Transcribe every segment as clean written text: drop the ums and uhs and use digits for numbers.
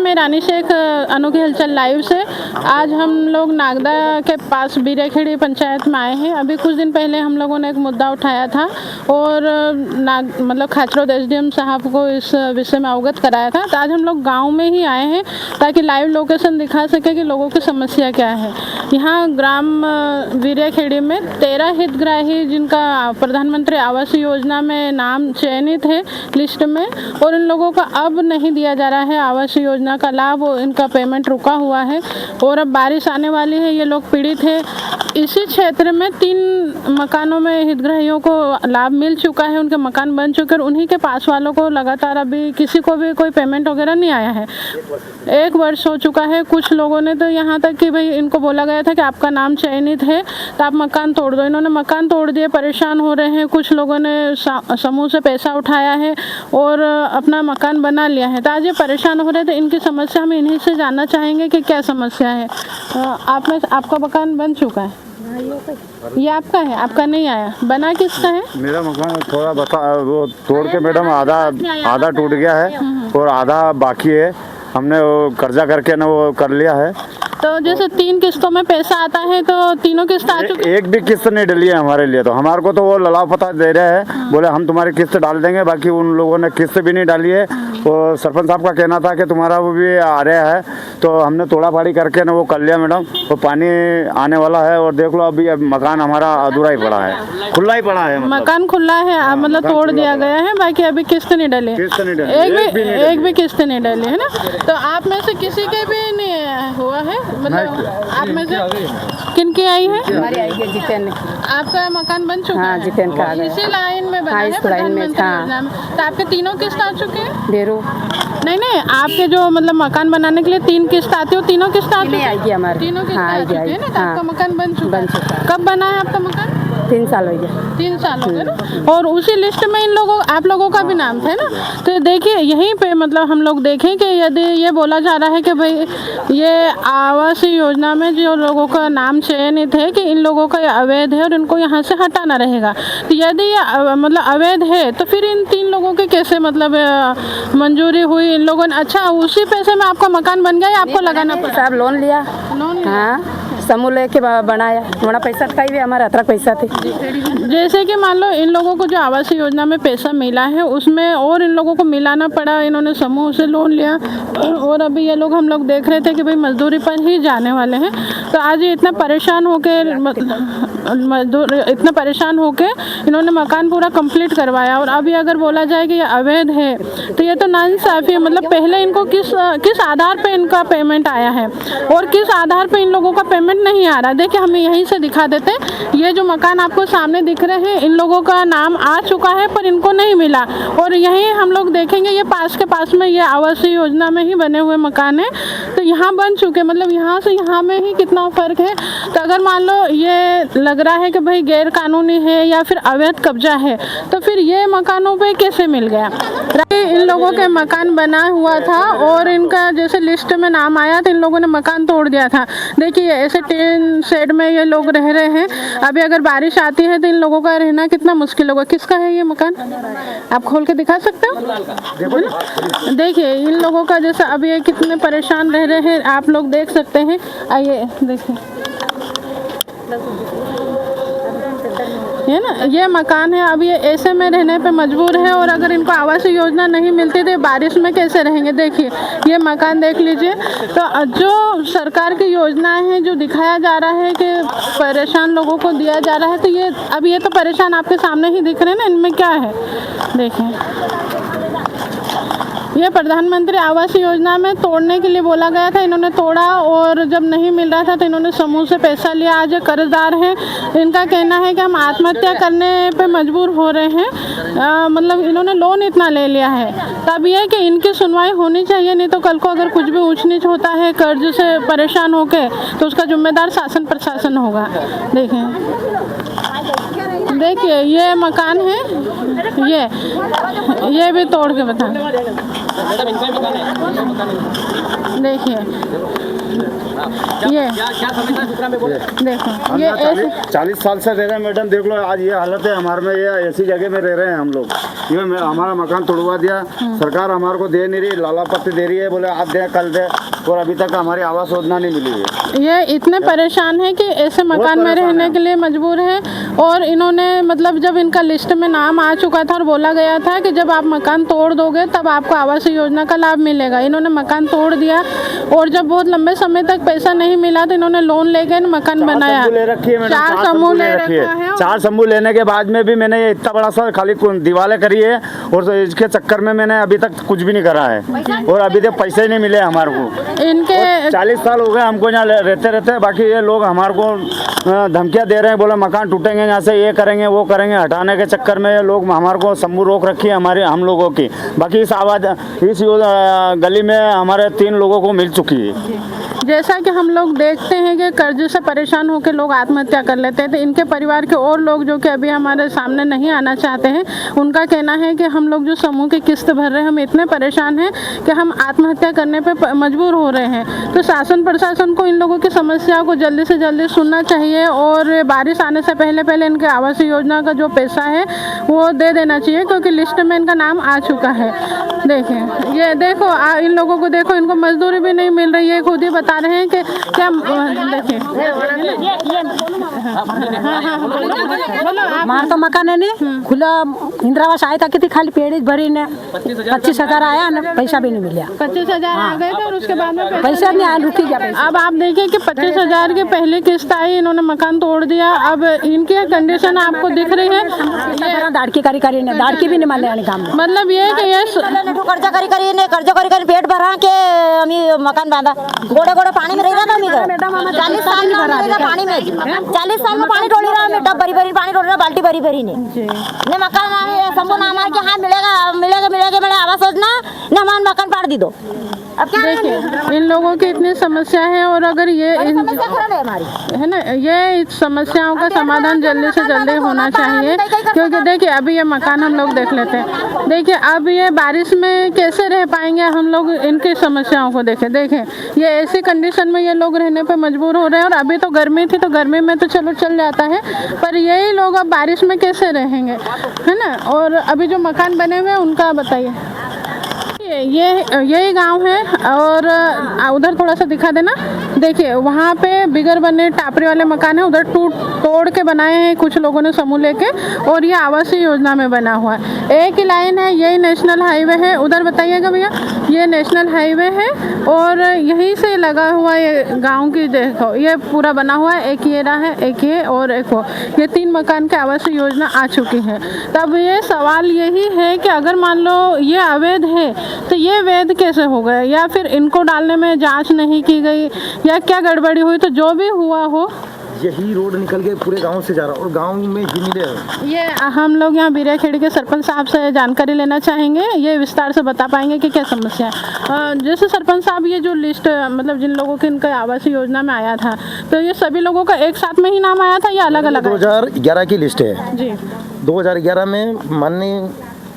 मैं रानी शेख, अनोखी हलचल लाइव से। आज हम लोग नागदा के पास बीरेखेड़ी पंचायत में आए हैं। अभी कुछ दिन पहले हम लोगों ने एक मुद्दा उठाया था और मतलब खाचरोद एसडीएम साहब को इस विषय में अवगत कराया था। तो आज हम लोग गांव में ही आए हैं ताकि लाइव लोकेशन दिखा सके कि लोगों की समस्या क्या है। यहाँ ग्राम बीरेखेड़ी में 13 हितग्राही जिनका प्रधानमंत्री आवास योजना में नाम चयनित है लिस्ट में, और इन लोगों का अब नहीं दिया जा रहा है आवास योजना का लाभ। इनका पेमेंट रुका हुआ है और अब बारिश आने वाली है, ये लोग पीड़ित है। इसी क्षेत्र में 3 मकानों में हितग्राहियों को लाभ मिल चुका है, उनके मकान बन चुके हैं। उन्हीं के पास वालों को लगातार अभी किसी को भी कोई पेमेंट वगैरह नहीं आया है। 1 वर्ष हो चुका है। कुछ लोगों ने तो यहाँ तक कि भाई इनको बोला गया था कि आपका नाम चयनित है तो आप मकान तोड़ दो। इन्होंने मकान तोड़ दिए, परेशान हो रहे हैं। कुछ लोगों ने समूह से पैसा उठाया है और अपना मकान बना लिया है। तो आज ये परेशान हो रहे थे, इनकी समस्या हम इन्हीं से जानना चाहेंगे कि क्या समस्या है। आपका मकान बन चुका है? ये आपका है? आपका नहीं आया? बना किसका है? मेरा मकान थोड़ा वो तोड़ के मैडम आधा टूट गया है और आधा बाकी है। हमने वो कर्जा करके ना वो कर लिया है। तो जैसे 3 किस्तों में पैसा आता है तो तीनों किस्त आ चुकी है? एक भी किस्त नहीं डली है हमारे लिए। तो हमारे को तो वो ललाव पता दे रहे हैं, बोले हम तुम्हारी किस्त डाल देंगे। बाकी उन लोगों ने किस्त भी नहीं डाली है। और सरपंच साहब का कहना था कि तुम्हारा वो भी आ रहा है, तो हमने तोड़ा फाड़ी करके ना वो कर लिया मैडम। वो पानी आने वाला है और देख लो अभी मकान हमारा अधूरा ही पड़ा है, खुला ही पड़ा है। मकान खुला है, मतलब तोड़ दिया गया है, बाकी अभी किस्त नहीं डली। एक भी किस्त नहीं डली है ना। तो आप में से किसी के भी नहीं हुआ है? मतलब आप में से किन की आई है? हमारी आई है जितेन। आपका मकान बन चुका है? जितेन का इसी लाइन में बना है प्रधानमंत्री योजना में। तो आपके तीनों किस्त आ चुके हैं? नहीं, आपके जो मतलब मकान बनाने के लिए 3 किस्त आती हो, तीनों किस्त आती है? आएगी हमारी। तीनों किस्त आ चुकी है ना। तो आपका मकान बन चुका है। कब बना है आपका मकान? 3 साल हो गया। 3 साल हो गए ना। और उसी लिस्ट में आप लोगों का भी नाम था ना। तो देखिए यहीं पे मतलब हम लोग देखें कि यदि ये बोला जा रहा है कि भाई ये आवास योजना में जो लोगों का नाम चयनित है कि इन लोगों का ये अवैध है और इनको यहाँ से हटाना रहेगा। तो यदि ये मतलब अवैध है तो फिर इन 3 लोगों के कैसे मतलब मंजूरी हुई इन लोगों ने? अच्छा, उसी पैसे में आपका मकान बन गया या आपको लगाना पड़ा? साहब लोन लिया। हाँ, समूह लेके बनाया। हमारा पैसा था ही, हमारा अतरा पैसा थे। जैसे कि मान लो इन लोगों को जो आवास योजना में पैसा मिला है उसमें और इन लोगों को मिलाना पड़ा। इन्होंने समूह से लोन लिया और अभी ये लोग हम लोग देख रहे थे कि भाई मजदूरी पर ही जाने वाले हैं। तो आज ये इतना परेशान होके इन्होंने मकान पूरा कंप्लीट करवाया और अभी अगर बोला जाए कि ये अवैध है तो ये तो नाइंसाफी है। मतलब पहले इनको किस आधार पे इनका पेमेंट आया है और किस आधार पे इन लोगों का पेमेंट नहीं आ रहा। देखिए हम यहीं से दिखा देते हैं। ये जो मकान आपको सामने दिख रहे हैं, इन लोगों का नाम आ चुका है पर इनको नहीं मिला। और यहीं हम लोग देखेंगे ये पास के पास में ये आवास योजना में ही बने हुए मकान है, तो यहाँ बन चुके। मतलब यहाँ से यहाँ में ही कितना फ़र्क है। तो अगर मान लो ये लग रहा है कि भाई गैर कानूनी है या फिर अवैध कब्जा है, तो फिर ये मकानों पे कैसे मिल गया? इन लोगों के मकान बना हुआ था और इनका जैसे लिस्ट में नाम आया तो इन लोगों ने मकान तोड़ दिया था। देखिए ऐसे टीन शेड में ये लोग रह रहे हैं। अभी अगर बारिश आती है तो इन लोगों का रहना कितना मुश्किल होगा। किसका है ये मकान? आप खोल के दिखा सकते हो? देखिए इन लोगों का जैसा अभी ये कितने परेशान रह रहे हैं, आप लोग देख सकते हैं। आइए देखिए, है ना, ये मकान है। अब ये ऐसे में रहने पे मजबूर है और अगर इनको आवास योजना नहीं मिलती तो बारिश में कैसे रहेंगे? देखिए ये मकान देख लीजिए। तो जो सरकार की योजनाएं हैं जो दिखाया जा रहा है कि परेशान लोगों को दिया जा रहा है, तो ये तो परेशान आपके सामने ही दिख रहे हैं ना। इनमें क्या है देखिए, ये प्रधानमंत्री आवास योजना में तोड़ने के लिए बोला गया था, इन्होंने तोड़ा और जब नहीं मिल रहा था तो इन्होंने समूह से पैसा लिया। आज कर्जदार हैं। इनका कहना है कि हम आत्महत्या करने पे मजबूर हो रहे हैं। मतलब इन्होंने लोन इतना ले लिया है। तब ये कि इनकी सुनवाई होनी चाहिए, नहीं तो कल को अगर कुछ भी ऊंच नीच होता है कर्ज से परेशान होकर तो उसका जिम्मेदार शासन प्रशासन होगा। देखिए ये मकान है, ये भी तोड़ के बता। देखिए ये देखो, ये 40 साल से रह रहे हैं मैडम। देख लो आज ये हालत है हमारे में। ये ऐसी जगह में रह रहे हैं हम लोग। ये हमारा मकान तोड़वा दिया, सरकार हमारे को दे नहीं रही, लाला पत्ती दे रही है, बोले आज दे कल दे, और अभी तक हमारी आवास योजना नहीं मिली है। ये इतने परेशान है कि ऐसे मकान में रहने के लिए मजबूर है। और इन्होंने मतलब जब इनका लिस्ट में नाम आ चुका था और बोला गया था कि जब आप मकान तोड़ दोगे तब आपको आवास योजना का लाभ मिलेगा, इन्होंने मकान तोड़ दिया। और जब बहुत लंबे समय तक पैसा नहीं मिला तो इन्होंने लोन लेके मकान बनाया। ले रखी है मैंने, 4 समूह ले रखा है। 4 समूह लेने के बाद में भी मैंने ये इतना बड़ा सा खाली दीवारें करी है, और इसके चक्कर में मैंने अभी तक कुछ भी नहीं करा है, और अभी तक पैसे नहीं मिले हमारे को। इनके 40 साल हो गए हमको यहाँ रहते। बाकी ये लोग हमारे को धमकियाँ दे रहे हैं, बोले मकान टूटेंगे यहाँ से, ये करेंगे वो करेंगे। हटाने के चक्कर में ये लोग हमारे को समूह रोक रखी है हम लोगों की। बाकी इस गली में हमारे 3 लोगों को मिल चुकी है। जैसा कि हम लोग देखते हैं कि कर्ज से परेशान होकर लोग आत्महत्या कर लेते हैं, तो इनके परिवार के और लोग जो कि अभी हमारे सामने नहीं आना चाहते हैं, उनका कहना है कि हम लोग जो समूह की किस्त भर रहे हैं, हम इतने परेशान हैं कि हम आत्महत्या करने पे मजबूर हो रहे हैं। तो शासन प्रशासन को इन लोगों की समस्या को जल्दी से जल्दी सुनना चाहिए, और बारिश आने से पहले इनके आवास योजना का जो पैसा है वो दे देना चाहिए, क्योंकि लिस्ट में इनका नाम आ चुका है। देखें, ये देखो इन लोगों को देखो, इनको मजदूरी भी नहीं मिल रही है, खुद ही बता रहे हैं कि क्या। देखिए मार तो मकान है नहीं खुला, इंदिरा आवास आया था कितनी खाली पेड़ भरी ने 25,000 आया ना, पैसा भी नहीं मिला। 25,000 आ गए थे और उसके बाद में पैसा नहीं आया, रुकी गया पैसा। अब आप देखिए कि 25,000 की पहली किस्त आई, इन्होंने मकान तोड़ दिया। अब इनकी कंडीशन आपको दिख रही है, दाड़की करी ने दाड़की भी नहीं माने काम। मतलब ये कि ये कर्जा करी पेट भरा के अमी मकान बांधा, गोड़े पानी में रह रहा था। 40 साल में पानी में 40 साल में पानी डोली रहा, टब भरी पानी डोल रहा, बाल्टी भरी ने मकान समूह नाम के हाँ मिलेगा मेरे आवास योजना ने हमारा मकान पाड़ दी दो। अब क्या देखिए इन लोगों की इतनी समस्या है, और अगर ये है ना, ये इस समस्याओं का समाधान जल्दी से जल्दी होना चाहिए। क्योंकि देखिए अभी ये मकान हम लोग देख लेते हैं, देखिए अब ये बारिश में कैसे रह पाएंगे हम लोग, इनकी समस्याओं को देखें ये ऐसी कंडीशन में ये लोग रहने पे मजबूर हो रहे हैं। और अभी तो गर्मी थी, तो गर्मी में तो चलो चल जाता है, पर यही लोग अब बारिश में कैसे रहेंगे, है ना। और अभी जो मकान बने हुए हैं उनका बताइए। ये यही गांव है, और उधर थोड़ा सा दिखा देना। देखिए वहाँ पे बिगर बने टापरी वाले मकान है, उधर तोड़ के बनाए हैं कुछ लोगों ने समूह लेके, और ये आवासीय योजना में बना हुआ है। एक ही लाइन है, यही नेशनल हाईवे है। उधर बताइएगा भैया, ये नेशनल हाईवे है, और यहीं से लगा हुआ ये गाँव की, देखो ये पूरा बना हुआ है। एक ये रहा है, एक ये और एक वो, ये 3 मकान की आवासीय योजना आ चुकी है। तब ये सवाल यही है कि अगर मान लो ये अवैध है तो ये वैध कैसे हो गए, या फिर इनको डालने में जांच नहीं की गई, या क्या गड़बड़ी हुई। तो जो भी हुआ हो, यही रोड निकल के पूरे गांव से जा रहा और गांव में ही मिले। ये हम लोग यहाँ बिरियाखेड़ी के सरपंच साहब से जानकारी लेना चाहेंगे, ये विस्तार से बता पाएंगे कि क्या समस्या है। जैसे सरपंच साहब, ये जो लिस्ट मतलब जिन लोगों के इनका आवासीय योजना में आया था, तो ये सभी लोगों का एक साथ में ही नाम आया था या अलग अलग? 2011 की लिस्ट है जी। 2011 में माननीय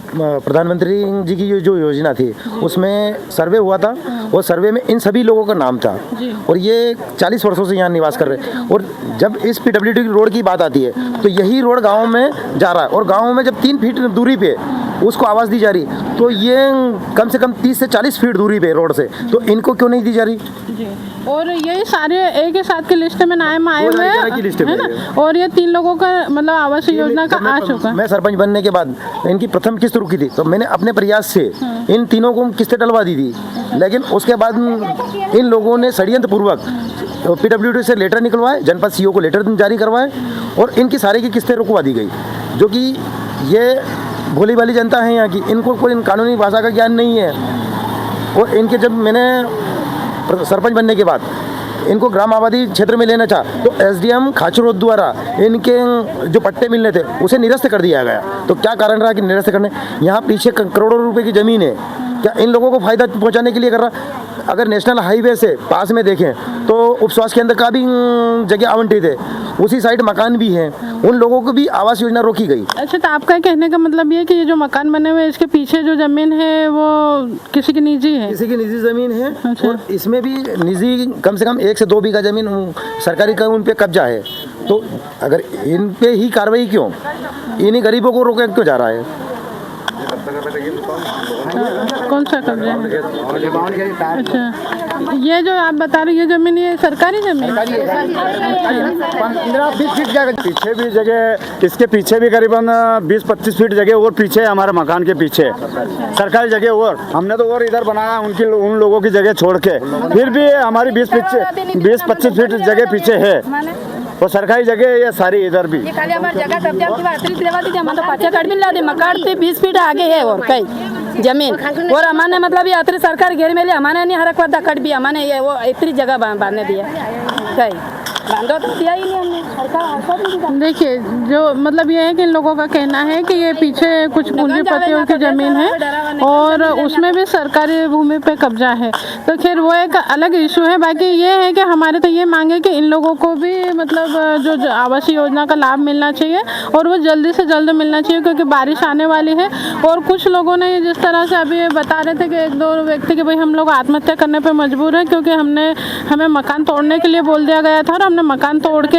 प्रधानमंत्री जी की जो योजना थी उसमें सर्वे हुआ था, और सर्वे में इन सभी लोगों का नाम था, और ये 40 वर्षों से यहाँ निवास कर रहे हैं। और जब इस PWD रोड की बात आती है तो यही रोड गांव में जा रहा है, और गांव में जब 3 फीट दूरी पे उसको आवाज़ दी जा रही, तो ये कम से कम 30 से 40 फीट दूरी पे रोड से, तो इनको क्यों नहीं दी जा रही जी। और यही सारे एक ही साथ की लिस्ट में नाम आए हुए हैं, है ना। और ये 3 लोगों का मतलब आवास योजना का आ चुका है। मैं सरपंच बनने के बाद इनकी प्रथम किस्त रुकी थी, तो मैंने अपने प्रयास से इन तीनों को किस्तें डलवा दी थी, लेकिन उसके बाद इन लोगों ने षड्यंत्र पूर्वक PWD से लेटर निकलवाए, जनपद CO को लेटर जारी करवाए, और इनकी सारी की किस्तें रुकवा दी गई। जो कि ये भोली भाली जनता है यहाँ की, इनको कोई कानूनी भाषा का ज्ञान नहीं है। और इनके जब मैंने सरपंच बनने के बाद इनको ग्राम आबादी क्षेत्र में लेना चाहा, तो SDM खाचरोद द्वारा इनके जो पट्टे मिलने थे उसे निरस्त कर दिया गया। तो क्या कारण रहा कि निरस्त करने? यहाँ पीछे करोड़ों रुपए की ज़मीन है, क्या इन लोगों को फायदा पहुँचाने के लिए कर रहा? अगर नेशनल हाईवे से पास में देखें तो उप स्वास्थ्य केंद्र का भी जगह आवंटित है, उसी साइड मकान भी हैं, उन लोगों को भी आवास योजना रोकी गई। अच्छा, तो आपका कहने का मतलब ये कि ये जो मकान बने हुए इसके पीछे जो जमीन है वो किसी की निजी है? किसी की निजी जमीन है। अच्छा। और इसमें भी निजी कम से कम 1 से 2 बीघा जमीन सरकारी का उन पे कब्जा है। तो अगर इन पे ही कार्रवाई क्यों, इन्हीं गरीबों को रोके क्यों जा रहा है? कौन सा कब्जा है? अच्छा, ये जो आप बता रहे, ये जमीन, ये सरकारी जमीन? 15-20 फीट जगह पीछे भी जगह, इसके पीछे भी करीबन 20-25 फीट जगह और पीछे है, हमारे मकान के पीछे सरकारी जगह। और हमने तो और इधर बनाया उन लोगों की जगह छोड़ के, फिर भी हमारी 20-25 फीट जगह पीछे है, वो सरकारी जगह है ये सारी। इधर भी खाली हमारी जगह कब्जा की अतिरिक्त लेवा दी, हम तो 5 कट मिल जाती, मकान से 20 फीट आगे है और कई जमीन। और हमारे मतलब ये अतिरिक्त सरकार घेर में ले, हमारे नहीं हरक वादा कट भी हमारे ये वो इतनी जगह बांधने दिया कई बांधो तो दिया ही नहीं हमने। देखिए, जो मतलब ये है कि इन लोगों का कहना है कि ये पीछे कुछ पूंजीपतियों की ज़मीन है और उसमें भी सरकारी भूमि पे कब्जा है। तो खैर वो एक अलग इशू है। बाकी ये है कि हमारे तो ये मांगे कि इन लोगों को भी मतलब जो आवासीय योजना का लाभ मिलना चाहिए और वो जल्दी से जल्द मिलना चाहिए, क्योंकि बारिश आने वाली है। और कुछ लोगों ने जिस तरह से अभी बता रहे थे कि 1-2 व्यक्ति के भाई हम लोग आत्महत्या करने पर मजबूर हैं क्योंकि हमें मकान तोड़ने के लिए बोल दिया गया था और हमने मकान तोड़ के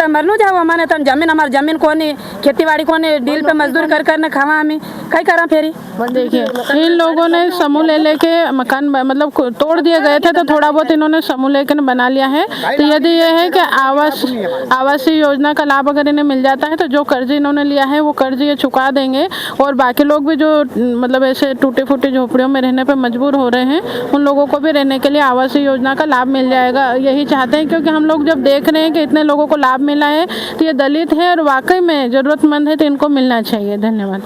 मरनू जाओ हमारे तो जमीन, हमारी जमीन कोनी, खेती बाड़ी कोनी, डील पे मजदूर कर खावा हमें कई करा फेरी। देखिए, इन लोगों ने समूह ले लेके मकान मतलब तोड़ दिए गए थे, तो थोड़ा बहुत इन्होंने समूह लेकर बना लिया है। तो यदि ये है कि आवासीय योजना का लाभ अगर इन्हें मिल जाता है तो जो कर्ज इन्होंने लिया है वो कर्ज ये चुका देंगे। और बाकी लोग भी जो मतलब ऐसे टूटी फूटी झोपड़ियों में रहने पर मजबूर हो रहे हैं, उन लोगों को भी रहने के लिए आवासीय योजना का लाभ मिल जाएगा, यही चाहते हैं। क्योंकि हम लोग जब देख रहे हैं कि इतने लोगों को लाभ मिला है तो ये दलित है और वाकई में ज़रूरतमंद है, तो इनको मिलना चाहिए। धन्यवाद।